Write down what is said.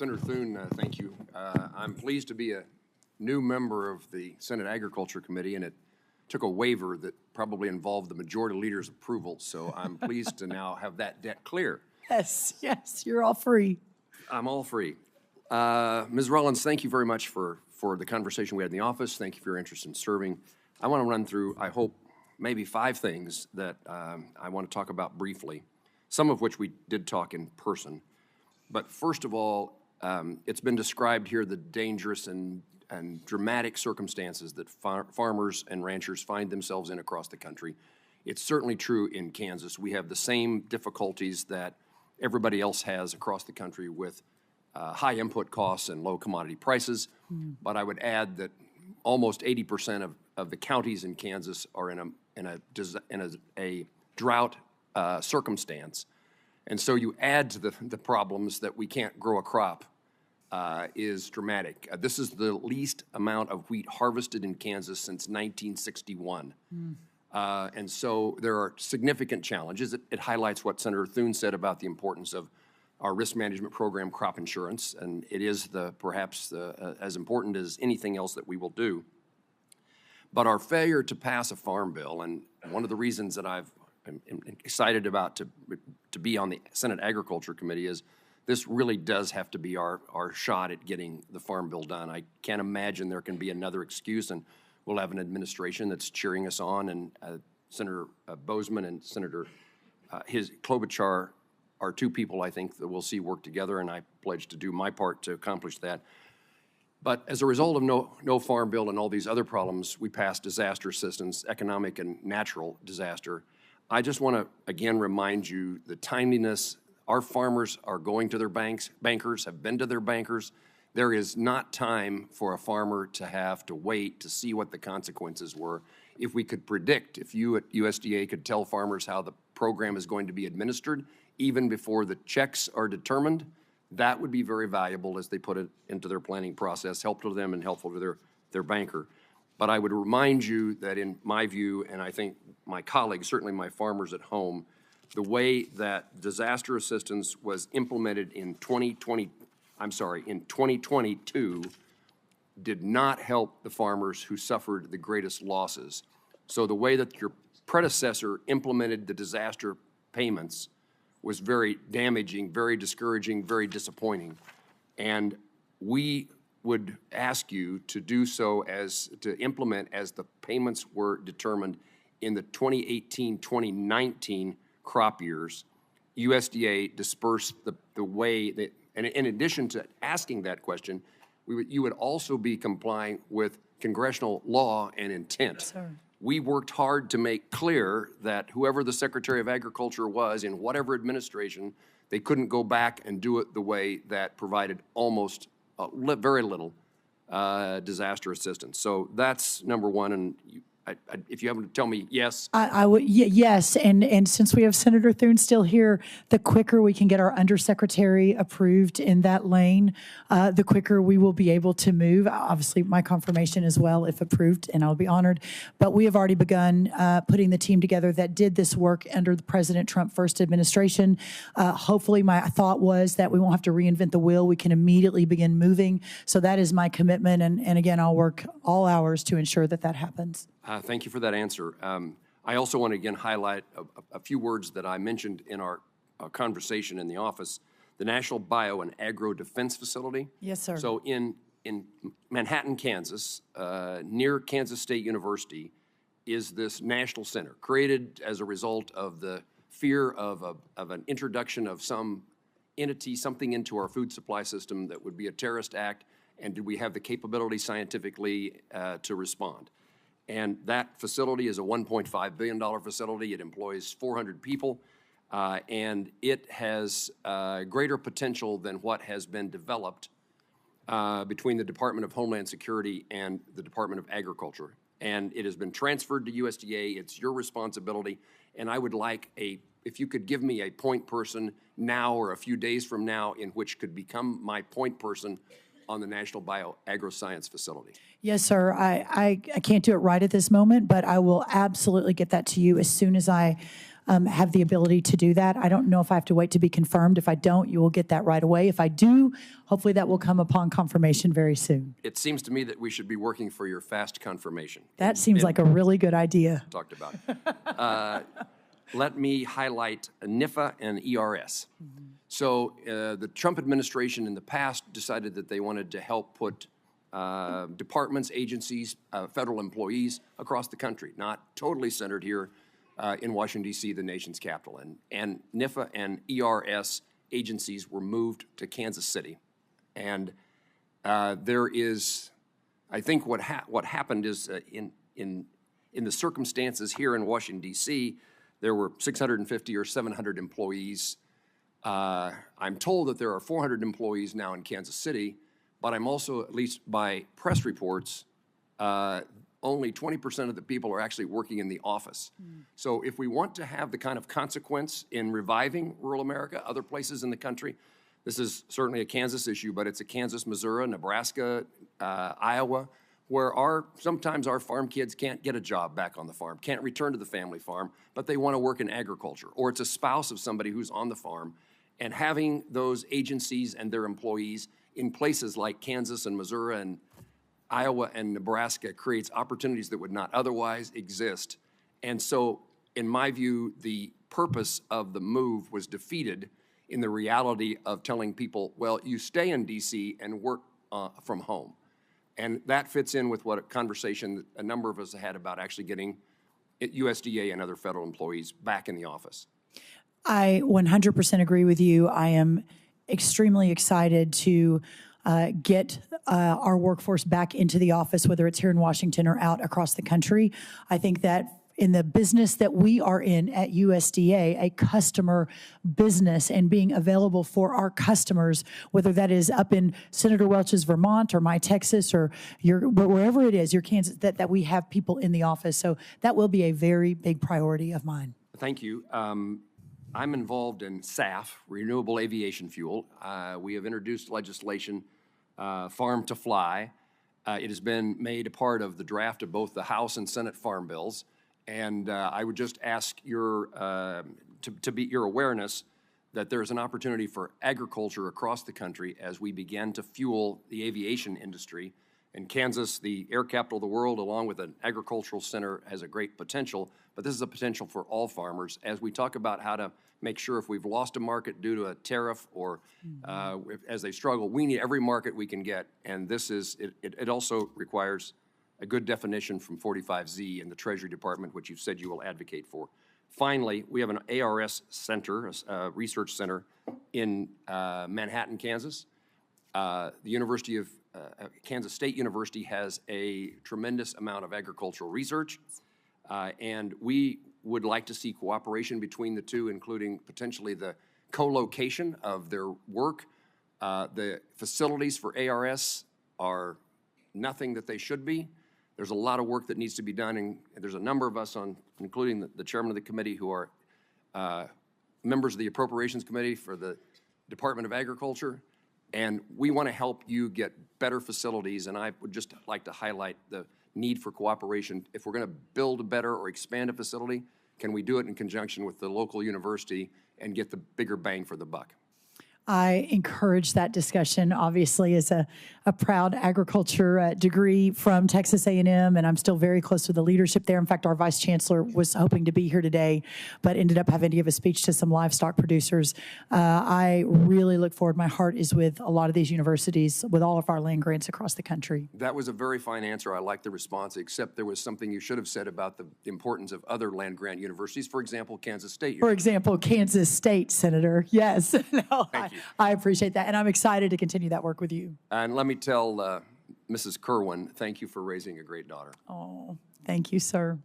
Senator Thune, thank you. I'm pleased to be a new member of the Senate Agriculture Committee, and it took a waiver that probably involved the majority leader's approval, so I'm pleased to now have that debt clear. Yes, you're all free. I'm all free. Ms. Rollins, thank you very much for the conversation we had in the office. Thank you for your interest in serving. I want to run through, I hope, maybe 5 things that I want to talk about briefly, some of which we did talk in person. But first of all, it's been described here the dangerous and dramatic circumstances that farmers and ranchers find themselves in across the country. It's certainly true in Kansas. We have the same difficulties that everybody else has across the country with high input costs and low commodity prices. But I would add that almost 80% of the counties in Kansas are in a drought circumstance. And so you add to the problems that we can't grow a crop is dramatic. This is the least amount of wheat harvested in Kansas since 1961. And so there are significant challenges. It highlights what Senator Thune said about the importance of our risk management program, crop insurance, and it is perhaps as important as anything else that we will do. But our failure to pass a farm bill, and one of the reasons that I'm excited about to be on the Senate Agriculture Committee is this really does have to be our shot at getting the farm bill done. I can't imagine there can be another excuse, and we'll have an administration that's cheering us on, and Senator Boozman and Senator Klobuchar are 2 people I think that we'll see work together, and I pledge to do my part to accomplish that. But as a result of no farm bill and all these other problems, we passed disaster assistance, economic and natural disaster. I just want to, again, remind you the timeliness. Our farmers are going to their bankers have been to their bankers. There is not time for a farmer to have to wait to see what the consequences were. If we could predict, if you at USDA could tell farmers how the program is going to be administered, even before the checks are determined, that would be very valuable as they put it into their planning process, helpful to them and helpful to their banker. But I would remind you that in my view, and I think my colleagues, certainly my farmers at home, the way that disaster assistance was implemented in 2022 did not help the farmers who suffered the greatest losses. So the way that your predecessor implemented the disaster payments was very damaging, very discouraging, very disappointing. And we would ask you to do so to implement as the payments were determined in the 2018-2019 crop years. USDA dispersed the way that, and in addition to asking that question, you would also be complying with congressional law and intent. Sir. We worked hard to make clear that whoever the Secretary of Agriculture was in whatever administration, they couldn't go back and do it the way that provided almost very little disaster assistance. So that's number one, and if you happen to tell me yes. I would, yes, and since we have Senator Thune still here, the quicker we can get our undersecretary approved in that lane, the quicker we will be able to move. Obviously, my confirmation as well, if approved, and I'll be honored. But we have already begun putting the team together that did this work under the President Trump first administration. Hopefully, my thought was that we won't have to reinvent the wheel. We can immediately begin moving. So that is my commitment, and again, I'll work all hours to ensure that that happens. Thank you for that answer. I also want to again highlight a few words that I mentioned in our conversation in the office. The National Bio and Agro Defense Facility. Yes, sir. So in Manhattan, Kansas, near Kansas State University, is this national center created as a result of the fear of an introduction of some entity, something into our food supply system that would be a terrorist act, and did we have the capability scientifically to respond? And that facility is a $1.5 billion facility. It employs 400 people, and it has greater potential than what has been developed between the Department of Homeland Security and the Department of Agriculture. And it has been transferred to USDA. It's your responsibility. And I would like if you could give me a point person now or a few days from now in which could become my point person on the National Bio-Agro-Science Facility? Yes, sir. I can't do it right at this moment, but I will absolutely get that to you as soon as I have the ability to do that. I don't know if I have to wait to be confirmed. If I don't, you will get that right away. If I do, hopefully that will come upon confirmation very soon. It seems to me that we should be working for your fast confirmation. That seems like a really good idea. Talked about. Let me highlight NIFA and ERS. So the Trump administration in the past decided that they wanted to help put departments, agencies, federal employees across the country, not totally centered here in Washington, D.C., the nation's capital. And NIFA and ERS agencies were moved to Kansas City. And there is, I think what happened is in the circumstances here in Washington, D.C., there were 650 or 700 employees. I'm told that there are 400 employees now in Kansas City, but I'm also, at least by press reports, only 20% of the people are actually working in the office. So if we want to have the kind of consequence in reviving rural America, other places in the country, this is certainly a Kansas issue, but it's a Kansas, Missouri, Nebraska, Iowa, where sometimes our farm kids can't get a job back on the farm, can't return to the family farm, but they want to work in agriculture, or it's a spouse of somebody who's on the farm. And having those agencies and their employees in places like Kansas and Missouri and Iowa and Nebraska creates opportunities that would not otherwise exist. And so, in my view, the purpose of the move was defeated in the reality of telling people, well, you stay in D.C. and work from home. And that fits in with what a conversation that a number of us had about actually getting USDA and other federal employees back in the office. I 100% agree with you. I am extremely excited to get our workforce back into the office, whether it's here in Washington or out across the country. I think that in the business that we are in at USDA, a customer business, and being available for our customers, whether that is up in Senator Welch's Vermont or my Texas or wherever it is, your Kansas, that we have people in the office. So that will be a very big priority of mine. Thank you. I'm involved in SAF, Renewable Aviation Fuel. We have introduced legislation, Farm to Fly. It has been made a part of the draft of both the House and Senate farm bills. And I would just ask your awareness that there's an opportunity for agriculture across the country as we begin to fuel the aviation industry. And Kansas, the air capital of the world, along with an agricultural center, has a great potential. But this is a potential for all farmers. As we talk about how to make sure if we've lost a market due to a tariff or as they struggle, we need every market we can get. And this is, it also requires a good definition from 45Z in the Treasury Department, which you've said you will advocate for. Finally, we have an ARS center, a research center in Manhattan, Kansas. The University of Kansas State University has a tremendous amount of agricultural research, and we would like to see cooperation between the two, including potentially the co-location of their work. The facilities for ARS are nothing that they should be. There's a lot of work that needs to be done, and there's a number of us, including the chairman of the committee, who are members of the Appropriations Committee for the Department of Agriculture, and we want to help you get better facilities, and I would just like to highlight the need for cooperation. If we're going to build a better or expand a facility, can we do it in conjunction with the local university and get the bigger bang for the buck? I encourage that discussion, obviously, as a proud agriculture degree from Texas A&M, and I'm still very close to the leadership there. In fact, our vice chancellor was hoping to be here today, but ended up having to give a speech to some livestock producers. I really look forward. My heart is with a lot of these universities, with all of our land grants across the country. That was a very fine answer. I like the response, except there was something you should have said about the importance of other land grant universities, for example, Kansas State University. For example, Kansas State, Senator. Yes. No, Thank you. I appreciate that, and I'm excited to continue that work with you. And let me tell Mrs. Kerwin, thank you for raising a great daughter. Oh, thank you, sir.